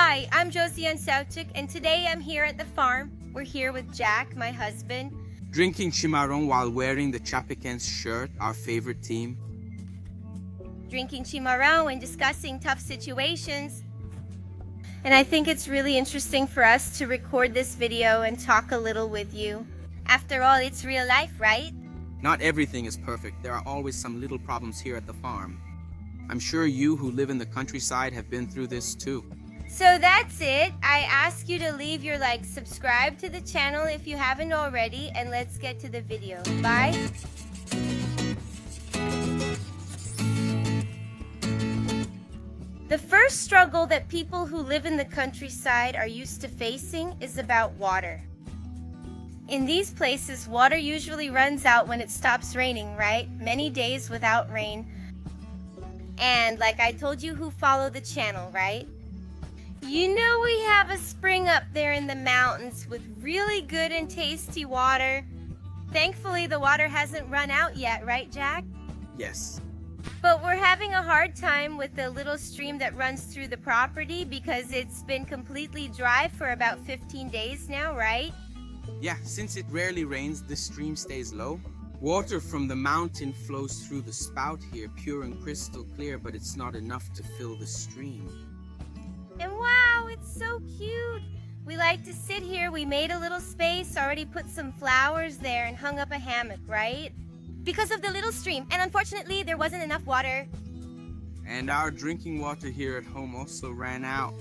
Hi, I'm Josie Ansauchik, and today I'm here at the farm. We're here with Jack, my husband. Drinking chimarrón while wearing the Chapequen's shirt, our favorite team. Drinking chimarrón and discussing tough situations. And I think it's really interesting for us to record this video and talk a little with you. After all, it's real life, right? Not everything is perfect. There are always some little problems here at the farm. I'm sure you who live in the countryside have been through this too. So that's it. I ask you to leave your like, subscribe to the channel if you haven't already, and let's get to the video. Bye. The first struggle that people who live in the countryside are used to facing is about water. In these places, water usually runs out when it stops raining, right? Many days without rain. And like I told you who follow the channel, right? You know we have a spring up there in the mountains with really good and tasty water. Thankfully, the water hasn't run out yet, right, Jack? Yes. But we're having a hard time with the little stream that runs through the property because it's been completely dry for about 15 days now, right? Yeah, since it rarely rains, this stream stays low. Water from the mountain flows through the spout here, pure and crystal clear, but it's not enough to fill the stream. And wow, it's so cute. We like to sit here. We made a little space, already put some flowers there and hung up a hammock, right? Because of the little stream. And unfortunately, there wasn't enough water. And our drinking water here at home also ran out.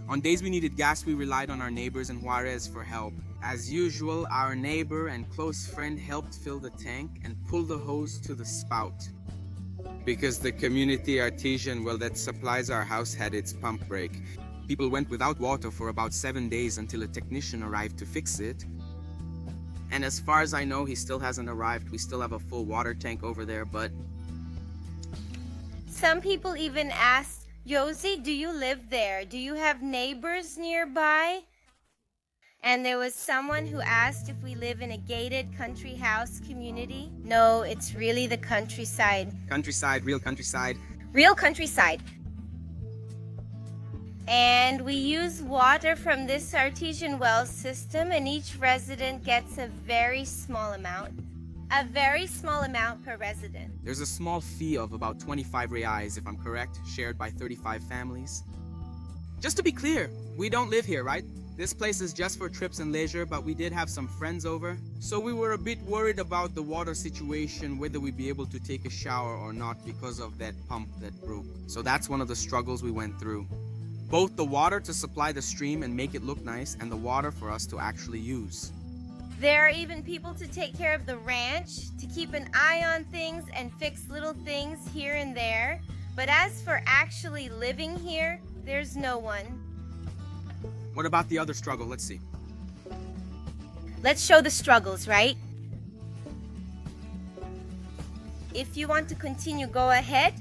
On days we needed gas, we relied on our neighbors in Juarez for help. As usual, our neighbor and close friend helped fill the tank and pull the hose to the spout. Because the community artesian well that supplies our house had its pump break. People went without water for about 7 days until a technician arrived to fix it. And as far as I know, he still hasn't arrived. We still have a full water tank over there, but... Some people even asked, Josie, do you live there? Do you have neighbors nearby? And there was someone who asked if we live in a gated country house community. No, it's really the countryside. Countryside, real countryside. Real countryside. And we use water from this artesian well system, and each resident gets a very small amount. A very small amount per resident. There's a small fee of about 25 reais, if I'm correct, shared by 35 families. Just to be clear, we don't live here, right? This place is just for trips and leisure, but we did have some friends over. So we were a bit worried about the water situation, whether we'd be able to take a shower or not because of that pump that broke. So that's one of the struggles we went through. Both the water to supply the stream and make it look nice, and the water for us to actually use. There are even people to take care of the ranch, to keep an eye on things and fix little things here and there. But as for actually living here, there's no one. What about the other struggle? Let's see. Let's show the struggles, right? If you want to continue, go ahead.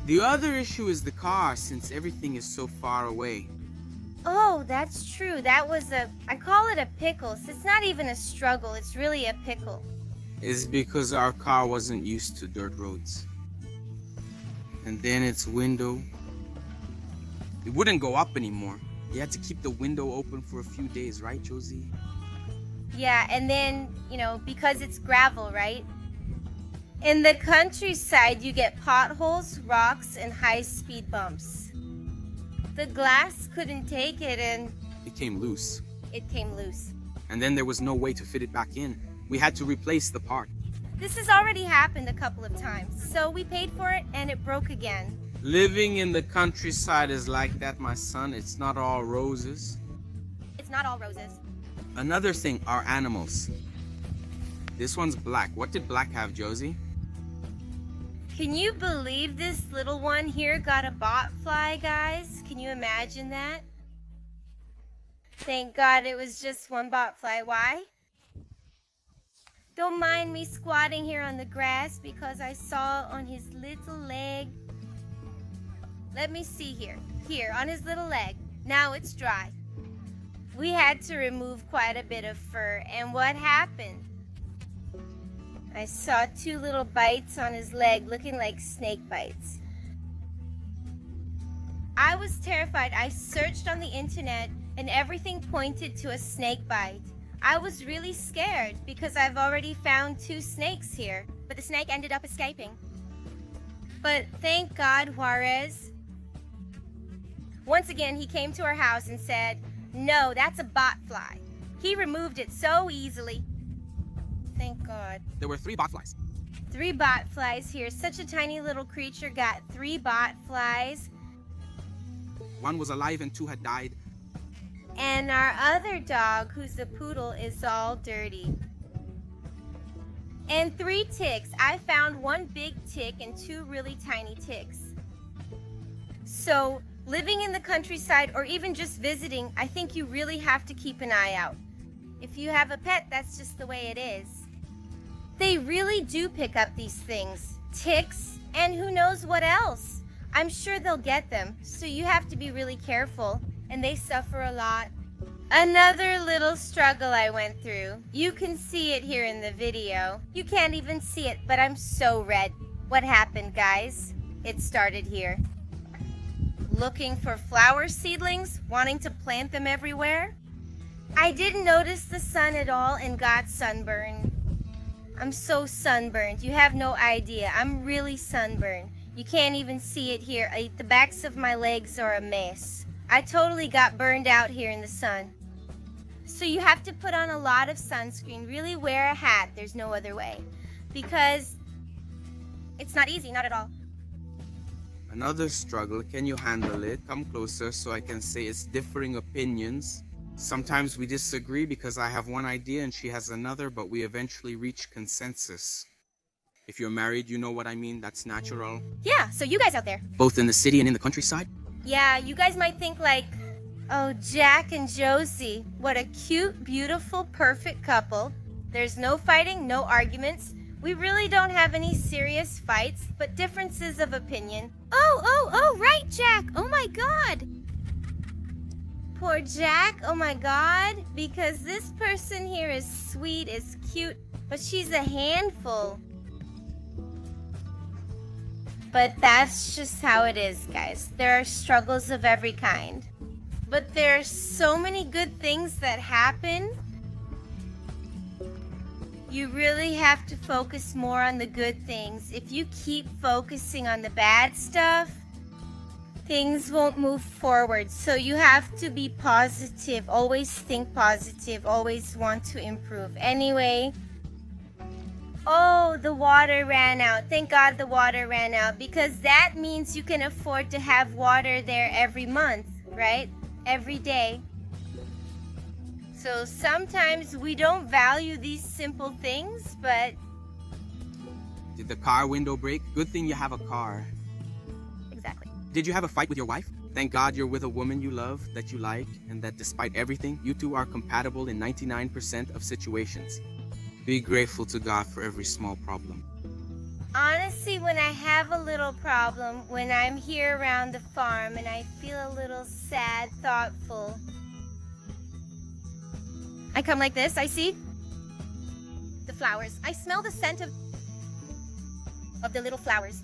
The other issue is the car, since everything is so far away. Oh, that's true. That was I call it a pickle. So it's not even a struggle. It's really a pickle. It's because our car wasn't used to dirt roads. And then its window, it wouldn't go up anymore. You had to keep the window open for a few days, right, Josie? Yeah, and then, because it's gravel, right? In the countryside, you get potholes, rocks, and high-speed bumps. The glass couldn't take it, and... It came loose. It came loose. And then there was no way to fit it back in. We had to replace the part. This has already happened a couple of times, so we paid for it, and it broke again. Living in the countryside is like that, my son. It's not all roses. It's not all roses. Another thing, our animals. This one's Black. What did Black have, Josie? Can you believe this little one here got a botfly, guys? Can you imagine that? Thank God it was just one botfly. Why? Don't mind me squatting here on the grass because I saw on his little leg. Let me see here. Here, on his little leg. Now it's dry. We had to remove quite a bit of fur, and what happened? I saw 2 little bites on his leg looking like snake bites. I was terrified. I searched on the internet and everything pointed to a snake bite. I was really scared because I've already found 2 snakes here, but the snake ended up escaping. But thank God, Juarez. Once again, he came to our house and said, "No, that's a botfly." He removed it so easily. Thank God. There were 3 botflies. 3 botflies here. Such a tiny little creature got 3 botflies. 1 was alive and 2 had died. And our other dog, who's a poodle, is all dirty. And 3 ticks. I found 1 big tick and 2 really tiny ticks. So, living in the countryside or even just visiting, I think you really have to keep an eye out. If you have a pet, that's just the way it is. They really do pick up these things. Ticks, and who knows what else. I'm sure they'll get them, so you have to be really careful. And they suffer a lot. Another little struggle I went through. You can see it here in the video. You can't even see it, but I'm so red. What happened, guys? It started here. Looking for flower seedlings, wanting to plant them everywhere. I didn't notice the sun at all and got sunburned. I'm so sunburned. You have no idea. I'm really sunburned. You can't even see it here. The backs of my legs are a mess. I totally got burned out here in the sun. So you have to put on a lot of sunscreen. Really wear a hat. There's no other way. Because it's not easy, not at all. Another struggle, can you handle it? Come closer so I can say it's differing opinions. Sometimes we disagree because I have one idea and she has another, but we eventually reach consensus. If you're married, you know what I mean. That's natural. Yeah, so you guys out there. Both in the city and in the countryside? Yeah, you guys might think like, oh, Jack and Josie, what a cute, beautiful, perfect couple. There's no fighting, no arguments. We really don't have any serious fights, but differences of opinion. Oh, right, Jack. Oh my God. Poor Jack, oh my God. Because this person here is sweet, is cute, but she's a handful. But that's just how it is, guys. There are struggles of every kind. But there are so many good things that happen. You really have to focus more on the good things. If you keep focusing on the bad stuff, things won't move forward. So you have to be positive. Always think positive. Always want to improve. Anyway, oh, the water ran out. Thank God the water ran out, because that means you can afford to have water there every month, right? Every day. So sometimes we don't value these simple things, but... Did the car window break? Good thing you have a car. Exactly. Did you have a fight with your wife? Thank God you're with a woman you love, that you like, and that despite everything, you two are compatible in 99% of situations. Be grateful to God for every small problem. Honestly, when I have a little problem, when I'm here around the farm and I feel a little sad, thoughtful, I come like this. I see the flowers. I smell the scent of the little flowers.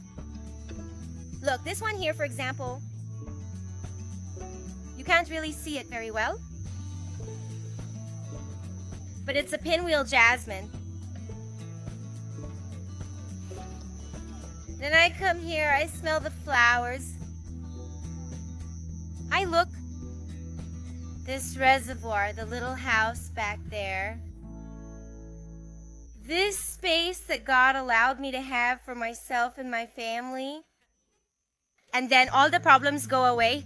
Look, this one here, for example, you can't really see it very well, but it's a pinwheel jasmine. Then I come here, I smell the flowers. I look. This reservoir, the little house back there. This space that God allowed me to have for myself and my family. And then all the problems go away.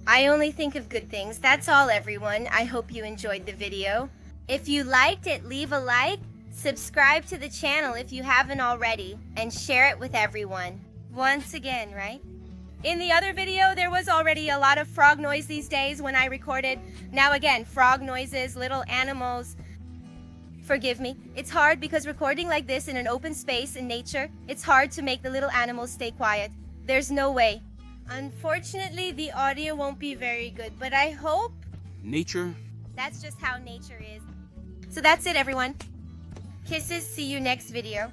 I only think of good things. That's all, everyone. I hope you enjoyed the video. If you liked it, leave a like. Subscribe to the channel if you haven't already. And share it with everyone. Once again, right? In the other video, there was already a lot of frog noise these days when I recorded. Now again, frog noises, little animals. Forgive me. It's hard because recording like this in an open space in nature, it's hard to make the little animals stay quiet. There's no way. Unfortunately, the audio won't be very good, but I hope... Nature? That's just how nature is. So that's it, everyone. Kisses. See you next video.